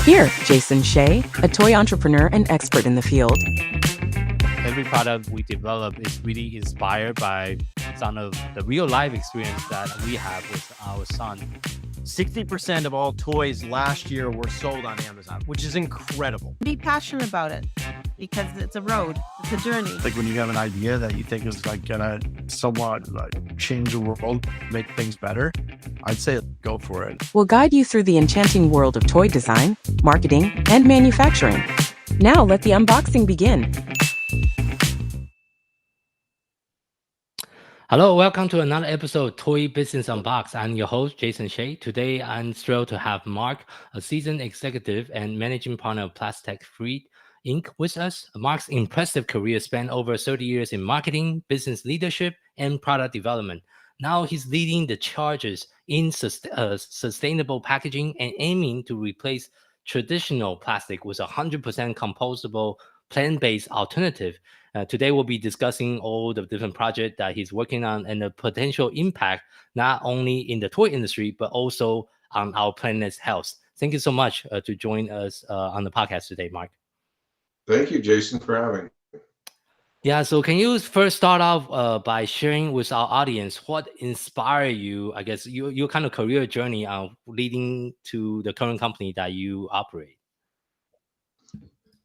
Here, Jason Shea, a toy entrepreneur and expert in the field. Every product we develop is really inspired by some of the real life experience that we have with our son. 60% of all toys last year were sold on Amazon, which is incredible. Be passionate about it because it's a road, it's a journey. Like when you have an idea that you think is like gonna somewhat like change the world, make things better, I'd say go for it. We'll guide you through the enchanting world of toy design, marketing, and manufacturing. Now let the unboxing begin. Hello, welcome to another episode of Toy Business Unboxed. I'm your host, Jason Shea. Today, I'm thrilled to have Mark, a seasoned executive and managing partner of PlasTechFree Inc. with us. Mark's impressive career spanned over 30 years in marketing, business leadership, and product development. Now he's leading the charges in sustainable packaging and aiming to replace traditional plastic with 100% compostable, plant-based alternative. Today, we'll be discussing all the different projects that he's working on and the potential impact, not only in the toy industry, but also on our planet's health. Thank you so much to join us on the podcast today, Mark. Thank you, Jason, for having me. Yeah, so can you first start off by sharing with our audience what inspired you, I guess, your kind of career journey leading to the current company that you operate?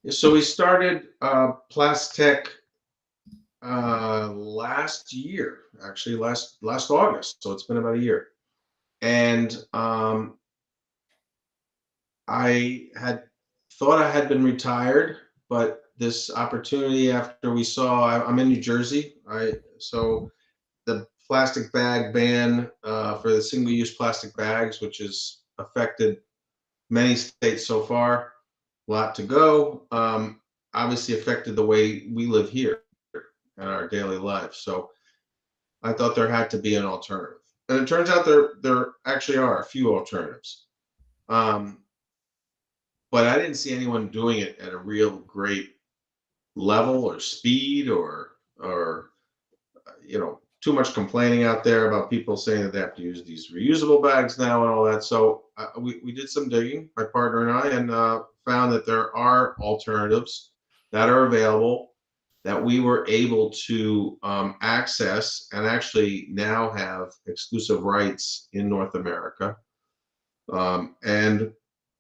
So we started PlasTech last year, actually last August. So it's been about a year, and I had thought I had been retired, but this opportunity after we saw, I'm in New Jersey, so the plastic bag ban for the single-use plastic bags, which has affected many states so far. A lot to go. Obviously affected the way we live here in our daily life. So I thought there had to be an alternative. And it turns out there actually are a few alternatives. But I didn't see anyone doing it at a real great level or speed or too much complaining out there about people saying that they have to use these reusable bags now and all that. So we did some digging, my partner and I, and found that there are alternatives that are available that we were able to access and actually now have exclusive rights in North America, and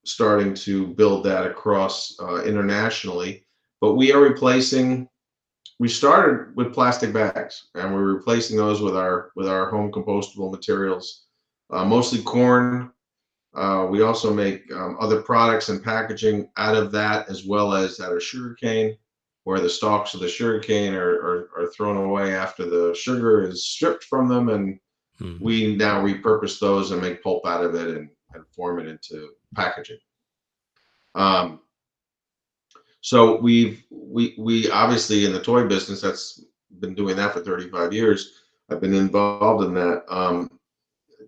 starting to build that across internationally. But we started with plastic bags, and we're replacing those with our home compostable materials, mostly corn. We also make other products and packaging out of that, as well as out of sugarcane, where the stalks of the sugarcane are thrown away after the sugar is stripped from them, and we now repurpose those and make pulp out of it and form it into packaging. So we obviously in the toy business, that's been doing that for 35 years. I've been involved in that.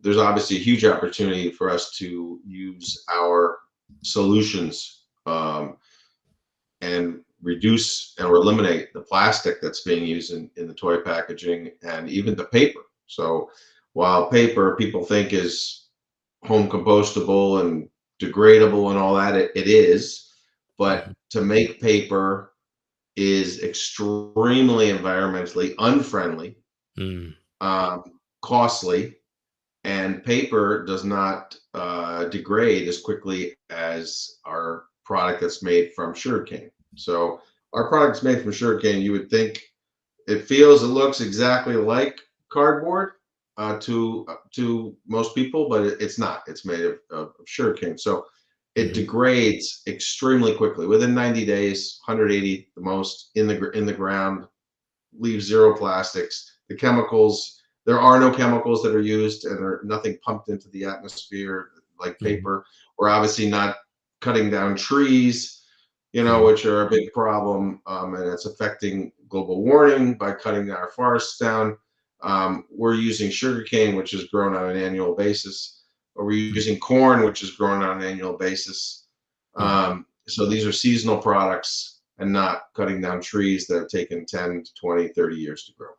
There's obviously a huge opportunity for us to use our solutions and reduce or eliminate the plastic that's being used in the toy packaging and even the paper. So while paper people think is home compostable and degradable and all that, it is. But to make paper is extremely environmentally unfriendly, costly, and paper does not degrade as quickly as our product that's made from sugarcane. So our product's made from sugarcane. You would think it looks exactly like cardboard to most people, but it's not. It's made of sugarcane. So it degrades extremely quickly. Within 90 days, 180 the most in the ground, leaves zero plastics. The chemicals, there are no chemicals that are used, and there's nothing pumped into the atmosphere like paper. We're obviously not cutting down trees, which are a big problem, and it's affecting global warming by cutting our forests down. We're using sugarcane, which is grown on an annual basis. Or we're using corn, which is grown on an annual basis. So these are seasonal products and not cutting down trees that have taken 10 to 20, 30 years to grow.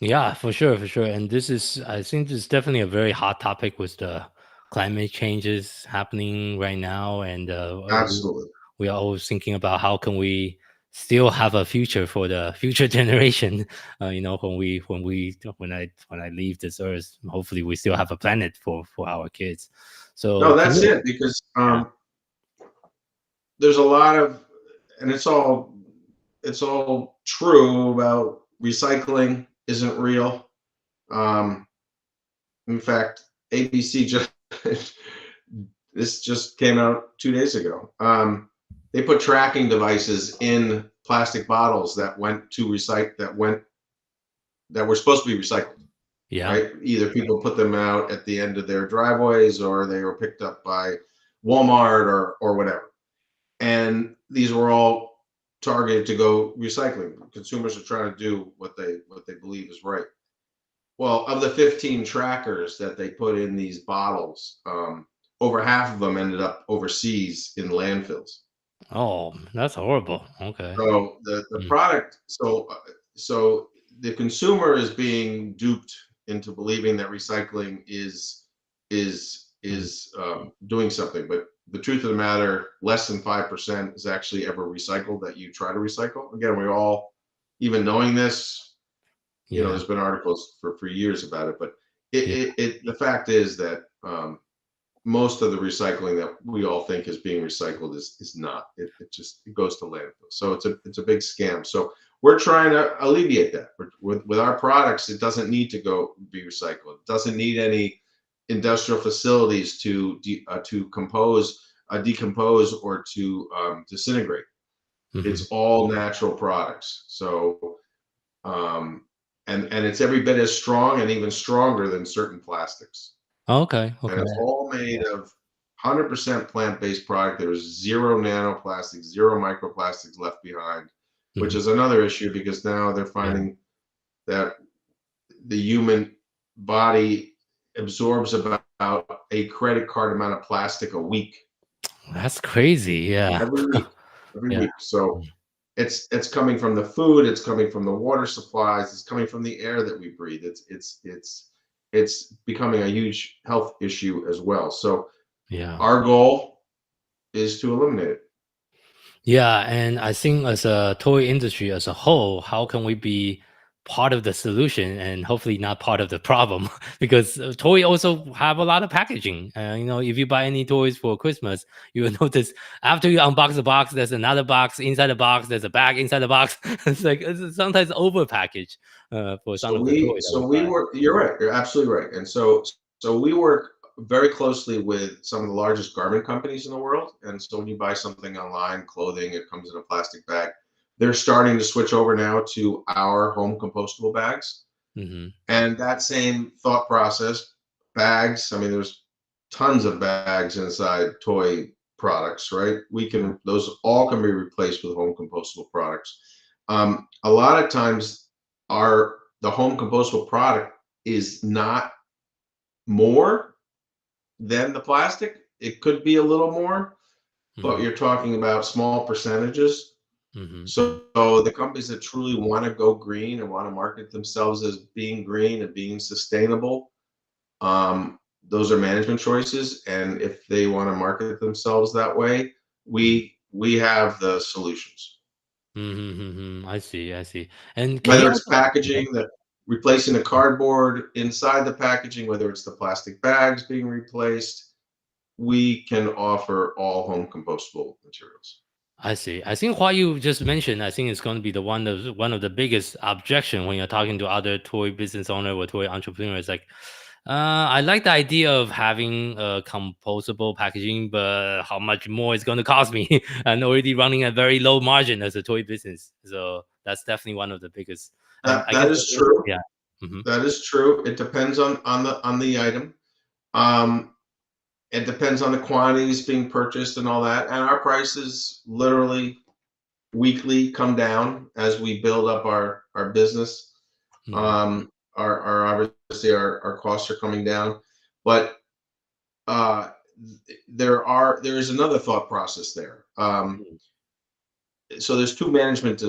Yeah, for sure. And I think this is definitely a very hot topic with the climate change is happening right now, and Absolutely. we are always thinking about how can we still have a future for the future generation. When I leave this earth, hopefully we still have a planet for our kids. So No, can that's you? it, because Yeah. there's a lot of, and it's all true about recycling isn't real. Um, in fact, ABC just this just came out 2 days ago. They put tracking devices in plastic bottles that went to recycle that were supposed to be recycled. Yeah. Right? Either people put them out at the end of their driveways, or they were picked up by Walmart or whatever. And these were all targeted to go recycling. Consumers are trying to do what they believe is right. Well, of the 15 trackers that they put in these bottles, over half of them ended up overseas in landfills. Oh, that's horrible. Okay. So the Mm. product, so the consumer is being duped into believing that recycling Mm. is doing something, but the truth of the matter, less than 5% is actually ever recycled that you try to recycle. Again, we all, even knowing this, Yeah. there's been articles for years about it, but Yeah. the fact is that most of the recycling that we all think is being recycled is not. It goes to landfill. So it's a big scam. So we're trying to alleviate that. With our products. It doesn't need to go be recycled. It doesn't need any industrial facilities to decompose, or to disintegrate. Mhm. It's all natural products. So um, and it's every bit as strong and even stronger than certain plastics. Okay. And Okay. it's all made of 100% plant-based product. There's zero nanoplastics, zero microplastics left behind, which Mhm. is another issue, because now they're Yeah. finding that the human body absorbs about a credit card amount of plastic a week, That's crazy. Yeah. every week, every Yeah. week. So it's coming from the food, it's coming from the water supplies, it's coming from the air that we breathe. It's becoming a huge health issue as well. So Yeah. our goal is to eliminate it. Yeah, and I think as a toy industry as a whole, how can we be part of the solution and hopefully not part of the problem? Because toy also have a lot of packaging. If you buy any toys for Christmas, you will notice after you unbox the box, there's another box inside the box. There's a bag inside the box. It's sometimes over packaged for some So of the we toys that we so we buy. work. You're right. You're absolutely right. And so we work very closely with some of the largest garment companies in the world. And so when you buy something online, clothing, it comes in a plastic bag. They're starting to switch over now to our home compostable bags. Hmm. And that same thought process, bags. I mean, there's tons of bags inside toy products, right? Those all can be replaced with home compostable products. A lot of times, the home compostable product is not more than the plastic. It could be a little more, but Hmm. you're talking about small percentages. Hmm. So the companies that truly want to go green and want to market themselves as being green and being sustainable, um, those are management choices. And if they want to market themselves that way, we have the solutions. I see. I see. And can you Whether it's also? packaging, that replacing the cardboard inside the packaging, whether it's the plastic bags being replaced, we can offer all home compostable materials. I see. I think what you just mentioned, I think is going to be the one of the biggest objection when you're talking to other toy business owner or toy entrepreneurs. Like, I like the idea of having composable packaging, but how much more it's going to cost me? And already running a very low margin as a toy business. So that's definitely one of the biggest. And That I that guess, is true. yeah. Hmm. That is true. It depends on the item. Um, it depends on the quantities being purchased and all that. And our prices literally weekly come down as we build up our business. Hmm. Our obviously our costs are coming down, but uh, there is another thought process there. So there's two management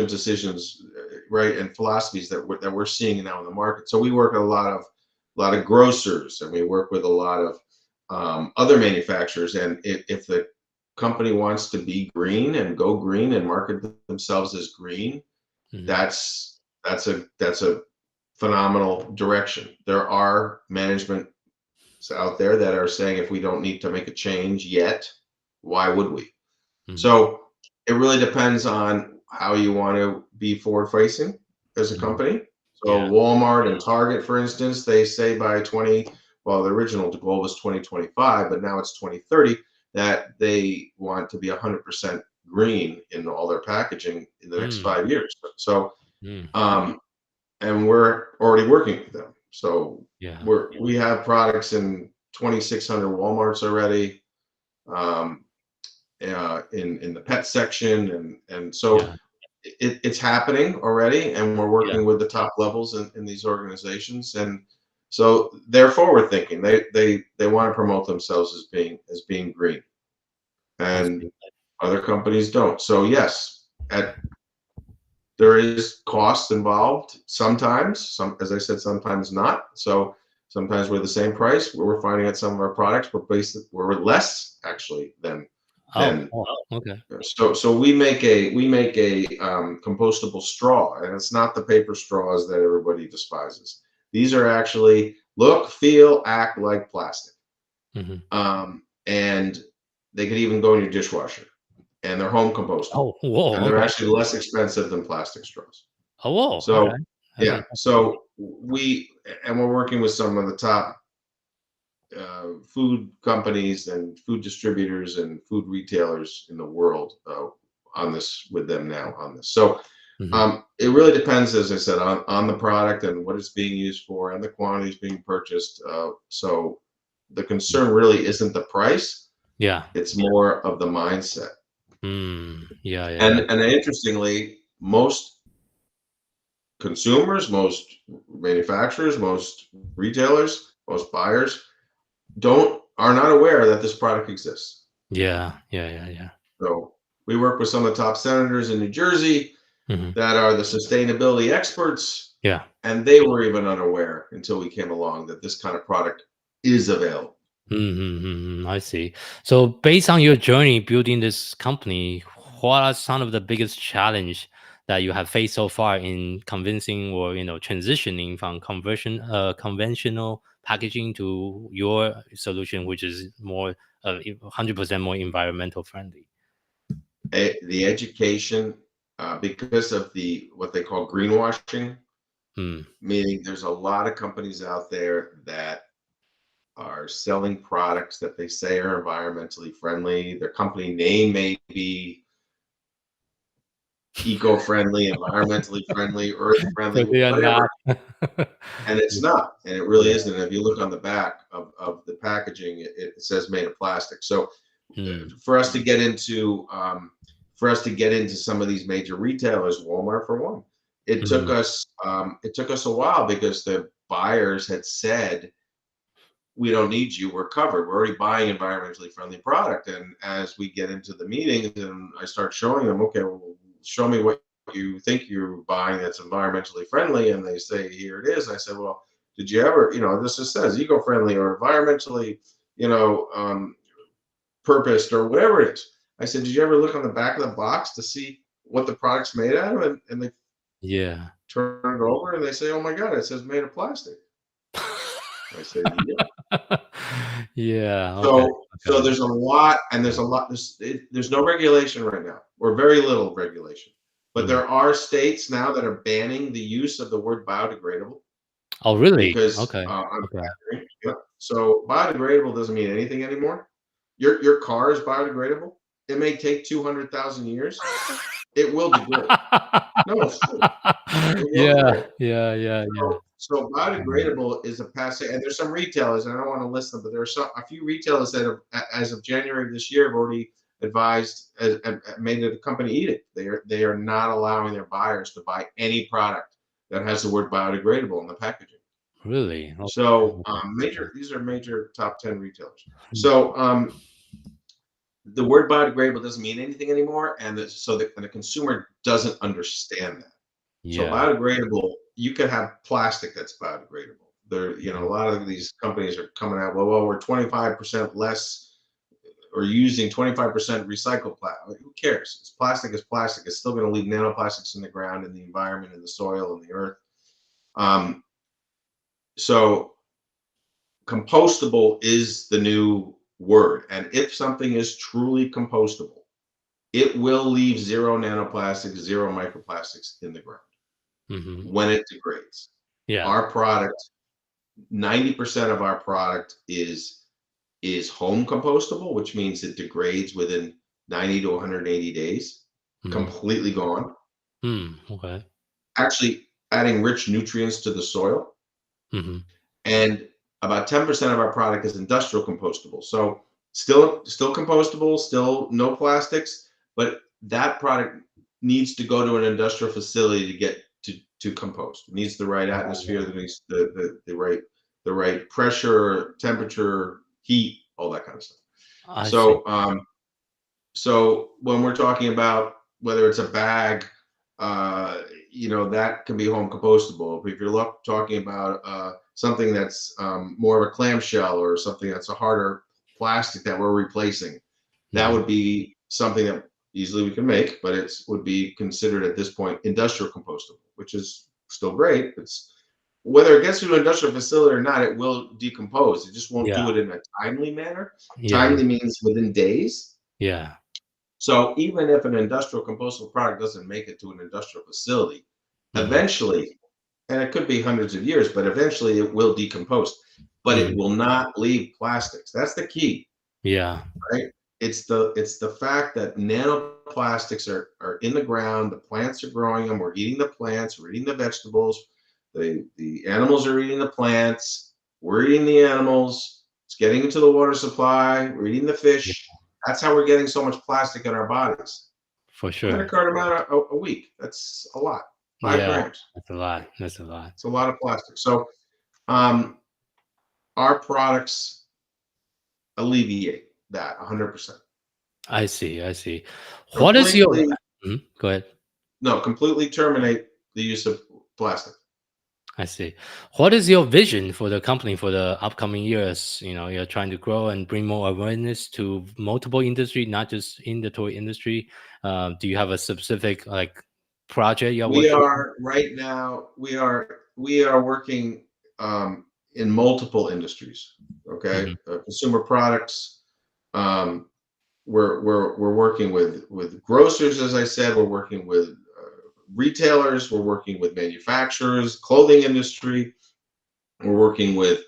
decisions, right, and philosophies that we're seeing now in the market. So we work with a lot of lot of grocers, and we work with a lot of other manufacturers. And if the company wants to be green and go green and market themselves as green, Mhm. that's a phenomenal direction. There are management out there that are saying if we don't need to make a change yet, why would we? Mhm. So it really depends on how you want to be forward facing as a Mhm. company. So Yeah. Walmart and Target, for instance, they say by well, the original goal was 2025, but now it's 2030, that they want to be 100% green in all their packaging in the next Mm. 5 years. So, Mm. and we're already working with them. So Yeah. we have products in 2,600 Walmarts already. In the pet section, and so Yeah. it's happening already, and we're Yeah. working with the top levels in these organizations, and so they're forward thinking. They want to promote themselves as being green, I and see. other companies don't. So yes, there is cost involved sometimes. As I said, sometimes not. So sometimes we're the same price. We're finding that some of our products we're less actually Oh. than Oh. Okay. So we make a compostable straw, and it's not the paper straws that everybody despises. These are actually look, feel, act like plastic, Mhm. and they could even go in your dishwasher, and they're home compostable, Oh. Whoa. and they're Okay. actually less expensive than plastic straws. Oh. Whoa. So Okay. That's yeah, interesting. so we're working with some of the top food companies and food distributors and food retailers in the world on this with them now on this. So Mhm. it really depends, as I said, on the product and what it's being used for and the quantities being purchased. So the concern really isn't the price; Yeah. it's more of the mindset. Mm. Yeah. Yeah. Yeah. And interestingly, most consumers, most manufacturers, most retailers, most buyers don't are not aware that this product exists. Yeah. Yeah. Yeah. Yeah. So we work with some of the top senators in New Jersey Mhm. that are the sustainability experts, Yeah. and they were even unaware until we came along that this kind of product is available. Mm-hmm. I see. So, based on your journey building this company, what are some of the biggest challenge that you have faced so far in convincing or transitioning from conventional packaging to your solution, which is more 100% more environmental friendly? The education, because of the what they call greenwashing, Hmm. meaning there's a lot of companies out there that are selling products that they say are environmentally friendly. Their company name may be eco-friendly, environmentally friendly, earth-friendly, But they are whatever, not. and it's not, and it really Yeah. isn't. If you look on the back of the packaging, it says made of plastic. So Hmm. for us to get into some of these major retailers, Walmart for one, Hmm. it took us a while because the buyers had said, we don't need you, we're covered, we're already buying environmentally friendly product. And as we get into the meetings and I start showing them, okay, well, show me what you think you're buying that's environmentally friendly, and they say here it is. I said, well, did you ever, this just says eco-friendly or environmentally, you know um, purposed or whatever it is. I said, did you ever look on the back of the box to see what the product's made out of? And they Yeah. turn it over and they say, oh my god, it says made of plastic. I said, yeah. Yeah. Okay. So Okay. there's a lot, and there's no regulation right now, or very little regulation. But Mm. there are states now that are banning the use of the word biodegradable Oh, really? because Okay. on Okay. packaging. Yeah. So biodegradable doesn't mean anything anymore. Your car is biodegradable. It may take 200,000 years. It will degrade. No, it's true. It will Yeah, degrade. yeah, yeah, yeah. So biodegradable is a passe, and there's some retailers, and I don't want to list them, but there are a few retailers that have, as of January of this year, have already advised, made it a company edict. They are not allowing their buyers to buy any product that has the word biodegradable in the packaging. Really? Okay, So okay, okay. these are major top 10 retailers. Mm. So the word biodegradable doesn't mean anything anymore, and the consumer doesn't understand that. So Yeah. biodegradable, you can have plastic that's biodegradable. They're, a lot of these companies are coming out, well, we're 25% less or using 25% recycled plastic. Who cares? It's plastic is plastic. It's still going to leave nanoplastics in the ground, in the environment, in the soil, in the earth. So compostable is the new word. And if something is truly compostable, it will leave zero nanoplastics, zero microplastics in the ground when it degrades. Yeah. Our product, 90% of our product is home compostable, which means it degrades within 90 to 180 days, completely gone. Okay. Actually adding rich nutrients to the soil. And about 10% of our product is industrial compostable. So still compostable, still no plastics, but that product needs to go to an industrial facility to get to compost. It needs the right atmosphere, it needs the right pressure, temperature, heat, all that kind of stuff. I see. So when we're talking about whether it's a bag, that can be home compostable. If you're talking about something that's more of a clamshell or something that's a harder plastic that we're replacing, that would be something that easily we can make, but it would be considered at this point industrial compostable, which is still great. It's whether it gets to an industrial facility or not, it will decompose. It just won't do it in a timely manner. Timely means within days. Yeah. So even if an industrial compostable product doesn't make it to an industrial facility, eventually, and it could be hundreds of years, but eventually it will decompose, but it will not leave plastics. That's the key. Yeah. Right? It's the fact that nanoplastics are in the ground, the plants are growing them, we're eating the plants, we're eating the vegetables, the animals are eating the plants, we're eating the animals, it's getting into the water supply, we're eating the fish. That's how we're getting so much plastic in our bodies. For sure. 100 amount a week. That's a lot. 5 grams. That's a lot. That's a lot. It's a lot of plastic. So our products alleviate that 100%. I see. What is your go ahead. No, completely terminate the use of plastic. I see. What is your vision for the company for the upcoming years? You're trying to grow and bring more awareness to multiple industry, not just in the toy industry. Do you have a specific project you're We working are right now. We are working in multiple industries. Okay, consumer products. We're working with grocers, as I said. We're working with retailers. We're working with manufacturers, clothing industry. We're working with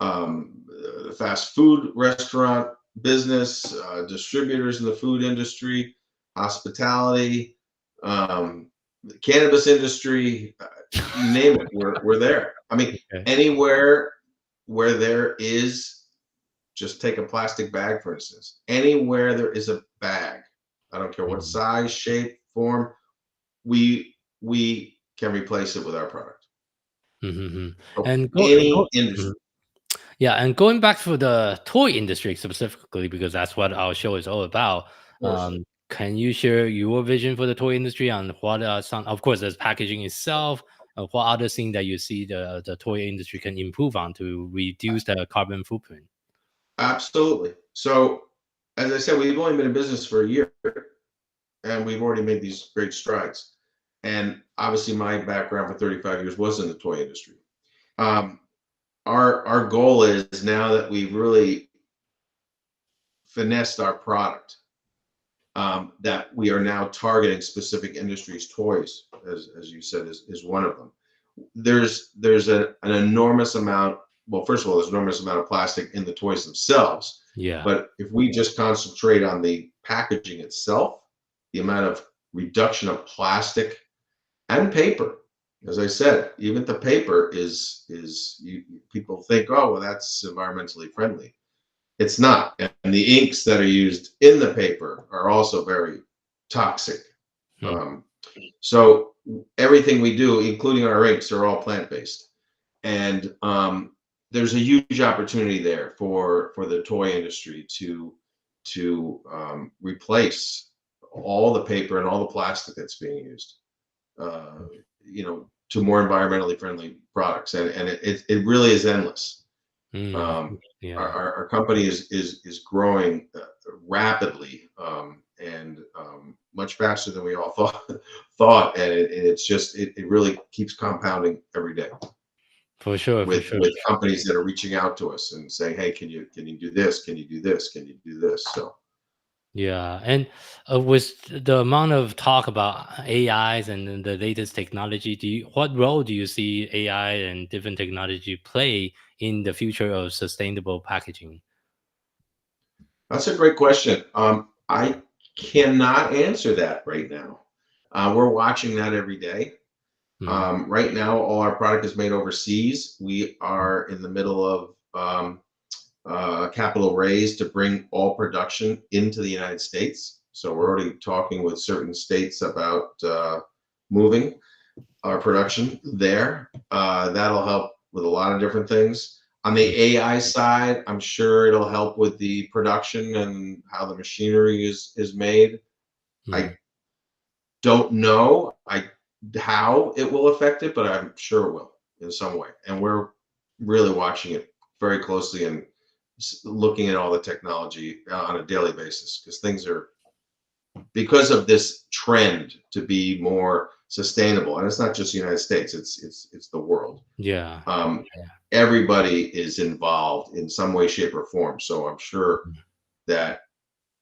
the fast food restaurant business, distributors in the food industry, hospitality, the cannabis industry, you name it, we're there. I mean, anywhere where there is, just take a plastic bag, for instance. Anywhere there is a bag, I don't care what size, shape, form, we can replace it with our product. And any industry. Yeah, and going back to the toy industry specifically, because that's what our show is all about. Can you share your vision for the toy industry and what are some? Of course, there's packaging itself. What other thing that you see the toy industry can improve on to reduce the carbon footprint? Absolutely. So, as I said, we've only been in business for a year, and we've already made these great strides. And obviously, my background for 35 years was in the toy industry. Our goal is, now that we've really finessed our product, that we are now targeting specific industries. Toys, as you said, is one of them. There's an enormous amount. Well, first of all, there's an enormous amount of plastic in the toys themselves. Yeah. But if we just concentrate on the packaging itself, the amount of reduction of plastic and paper, as I said, even the paper is people think, oh, well, that's environmentally friendly. It's not. And the inks that are used in the paper are also very toxic. So everything we do, including our inks, are all plant-based. And there's a huge opportunity there for the toy industry to replace all the paper and all the plastic that's being used. to more environmentally friendly products, and it really is endless. Mm, Um, yeah. our company is growing rapidly, and much faster than we all thought, and it's just it really keeps compounding every day For sure, for sure. with companies that are reaching out to us and saying, hey, can you do this, can you do this, can you do this? So Yeah, and with the amount of talk about AIs and then the latest technology, what role do you see AI and different technology play in the future of sustainable packaging? that's a great question. I cannot answer that right now. We're watching that every day. Mm, Right now, all our product is made overseas. We are in the middle of capital raise to bring all production into the United States. So we're already talking with certain states about moving our production there. That'll help with a lot of different things. On the AI side, I'm sure it'll help with the production and how the machinery is made. I mm. don't know how it will affect it, but I'm sure it will in some way. And we're really watching it very closely and looking at all the technology on a daily basis because things are because of this trend to be more sustainable, and it's not just the United States; it's the world. Yeah. Um, Yeah. everybody is involved in some way, shape, or form. So I'm sure Mm. that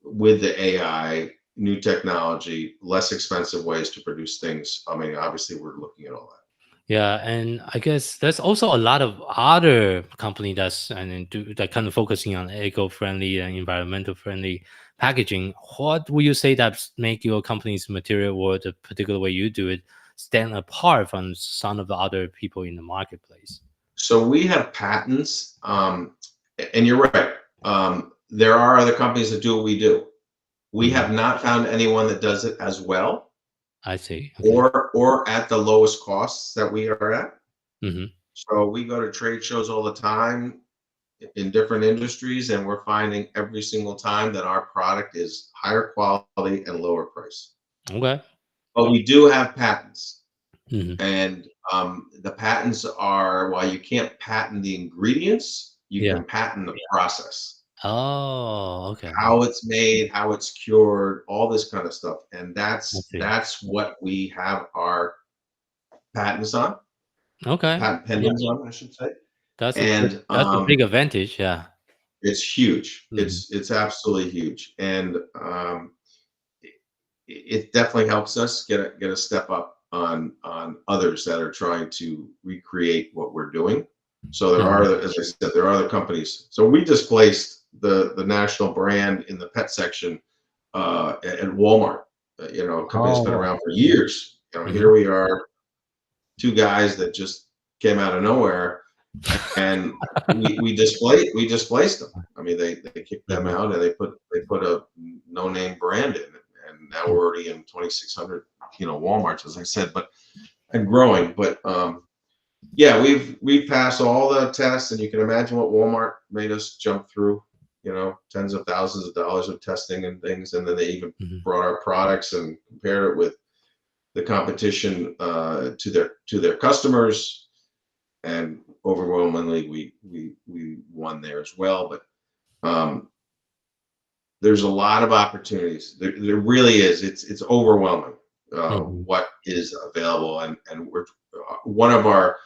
with the AI, new technology, less expensive ways to produce things. I mean, obviously, we're looking at all that. Yeah, and I guess there's also a lot of other company that's and then that kind of focusing on eco-friendly and environmental friendly packaging. What would you say that make your company's material or the particular way you do it stand apart from some of the other people in the marketplace? So we have patents, and you're right. There are other companies that do what we do. We Hmm. have not found anyone that does it as well I see. Okay. or at the lowest costs that we are at. Hmm. So we go to trade shows all the time in different industries, and we're finding every single time that our product is higher quality and lower price. Okay. But we do have patents, Hmm. and the patents are while you can't patent the ingredients, you Yeah. can patent the process, Oh, okay. how it's made, how it's cured, all this kind of stuff, and I see. that's what we have our patents on, Okay. patent Yeah, pendings on, I should say, that's and a big advantage. Yeah. it's huge. Hmm. It's absolutely huge, and it, it definitely helps us get a step up on others that are trying to recreate what we're doing. So there Hmm. are, as I said, there are other companies. So we displaced the national brand in the pet section at Walmart. A company that's been Oh. around for years. Hmm. Here we are, two guys that just came out of nowhere, and we displaced them. I mean, they kicked them Hmm. out, and they put a no name brand in, and now we're already in 2,600 WalMarts, as I said, but and growing. But yeah, we've passed all the tests, and you can imagine what Walmart made us jump through. Tens of thousands of dollars of testing and things, and then they even Hmm. brought our products and compared it with the competition to their customers, and overwhelmingly we won there as well. But um, there's a lot of opportunities. There really is. It's overwhelming Hmm. what is available, and we're one of our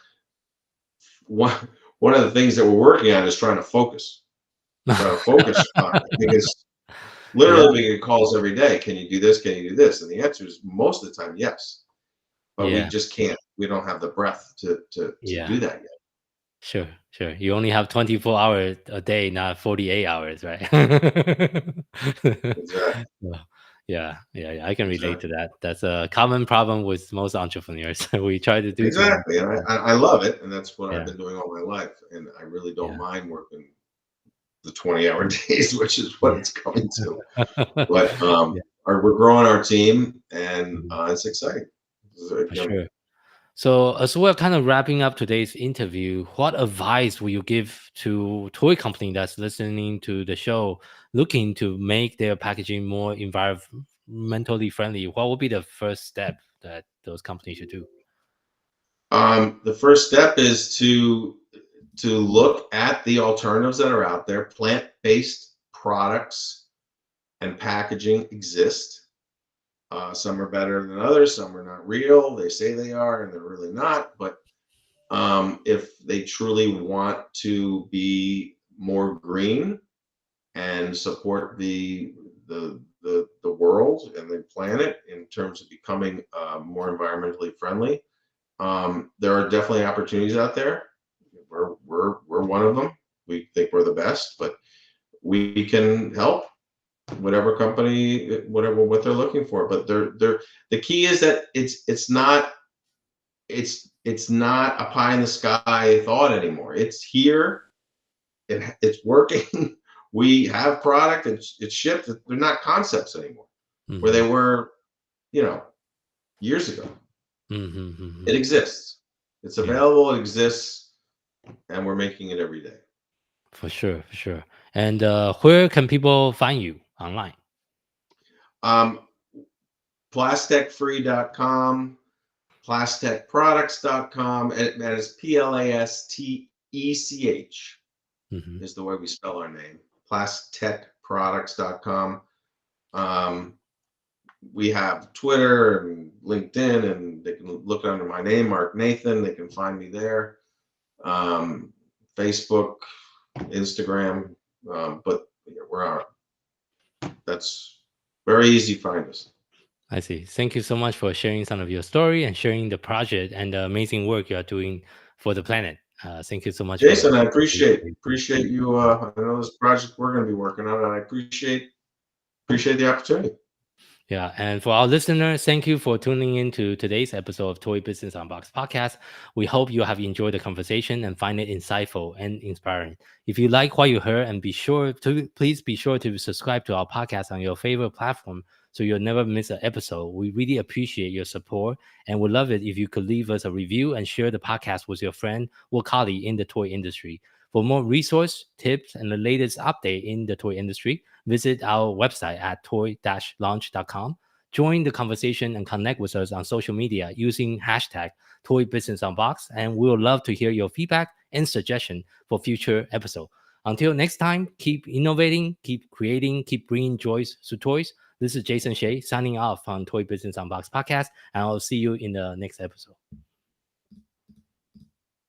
one one of the things that we're working on is trying to focus on it because Yeah. literally we get calls every day. Can you do this? Can you do this? And the answer is most of the time yes, but we Yeah. just can't. We don't have the breadth to Yeah. do that yet. Sure, sure. You only have 24 hours a day, not 48 hours, right? Exactly. Yeah, yeah, yeah, yeah. I can relate to Exactly. that. That's a common problem with most entrepreneurs. We try to do too much. Exactly. And I love it. And that's what I've Yeah, been doing all my life. And I really don't yeah, mind working the 20-hour days, which is what yeah. it's coming to. But we're growing our team, and Mhm, it's exciting. for sure. So, as we're kind of wrapping up today's interview, what advice will you give to toy company that's listening to the show, looking to make their packaging more environmentally friendly? What would be the first step that those companies should do? The first step is to look at the alternatives that are out there. Plant-based products and packaging exist. Some are better than others. Some are not real. They say they are, and they're really not. But if they truly want to be more green and support the world and the planet in terms of becoming more environmentally friendly, there are definitely opportunities out there. We're one of them. We think we're the best, but we can help whatever company, whatever what they're looking for. But the key is that it's not a pie in the sky thought anymore. It's here. It's working. We have product. It's shipped. They're not concepts anymore, where they were, years ago. It exists. It's available. It exists, and we're making it every day. For sure, for sure. And where can people find you online? PlasTechFree.com, PlasTechProducts.com, and that is PLASTECH is the way we spell our name. PlasTechProducts.com. We have Twitter and LinkedIn, and they can look under my name, Mark Nathan. They can find me there. Facebook, Instagram, but we're on. That's very easy to find us. I see. Thank you so much for sharing some of your story and sharing the project and the amazing work you are doing for the planet. Thank you so much, Jason. I appreciate you. I know this project we're going to be working on, and I appreciate the opportunity. Yeah, and for our listeners, thank you for tuning in to today's episode of Toy Business Unboxed podcast. We hope you have enjoyed the conversation and find it insightful and inspiring. If you like what you heard, and please be sure to subscribe to our podcast on your favorite platform so you'll never miss an episode. We really appreciate your support and would love it if you could leave us a review and share the podcast with your friend or colleague in the toy industry. For more resource, tips, and the latest update in the toy industry, visit our website at toy-launch.com. Join the conversation and connect with us on social media using hashtag Toy Business Unboxed, and we would love to hear your feedback and suggestion for future episodes. Until next time, keep innovating, keep creating, keep bringing joys to toys. This is Jason Shea signing off on Toy Business Unboxed podcast, and I'll see you in the next episode.